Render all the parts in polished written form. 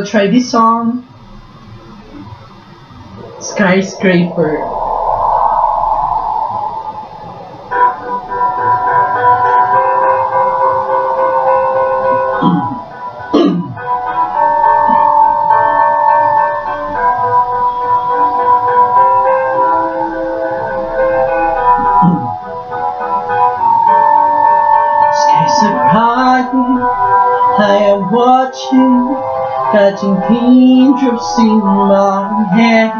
try this song, Skyscraper. Skies are high, I am watching, catching raindrops in my head.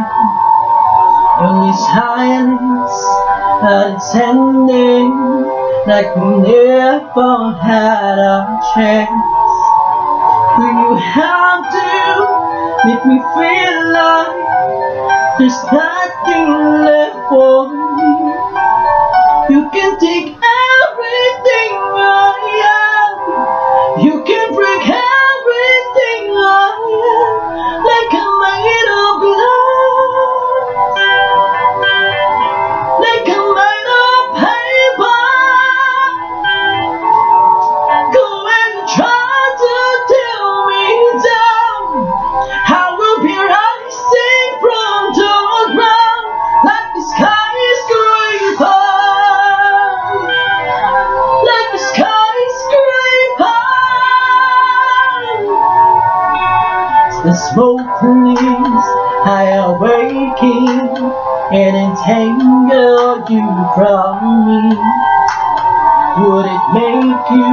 Only silence at its ending, like we never had a chance. Do you have to make me feel like there's nothing left for me? You can take everything I am, you can break everything I am, like a made of glass, like a made of paper. Go and try to tear me down, I will be rising from the ground, like the skyscraper, like the skyscraper. The smoke clears, I awaken and entangle you from me. Would it make you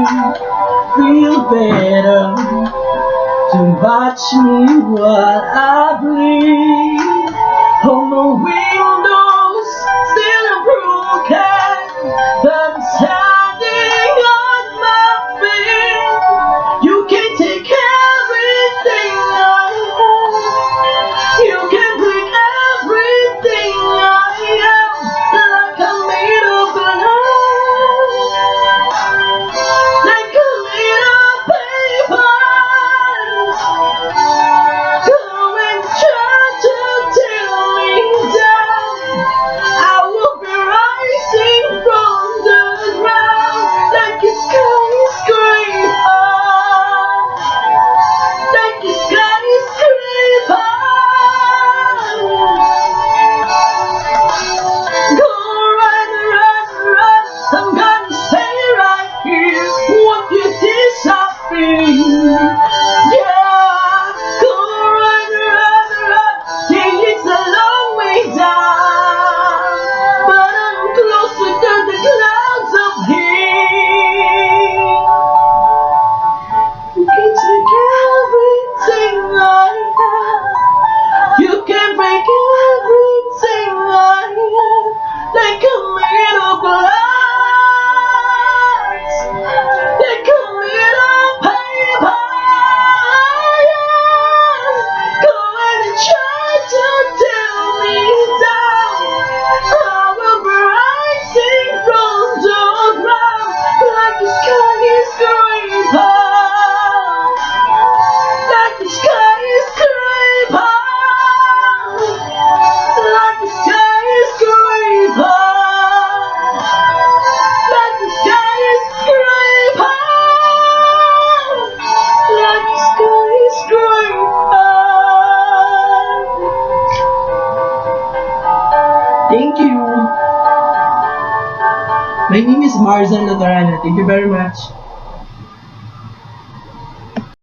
feel better to watch me while I bleed? Oh, the windows still broken, but I'm standing on my feet. You can take everything I have, you can break everything I am, like I'm made of glass, like I'm made of paper. Go and try to tear me down, I will be rising from the ground, like a skyscraper, like a skyscraper. Go run, run, run, I'm gonna stay right here, what you disappear. Yeah, go run, run, run, yeah, it's a long way down, but I'm closer to the clouds up here. You can take everything I have, you can break everything I have, like a made of glass, like a made of paper. Go and try to tear me down, I will be rising from the ground, like a skyscraper, like a skyscraper, like a skyscraper, like a skyscraper, like a skyscraper. Thank you. My name is Marzan Latorana. Thank you very much.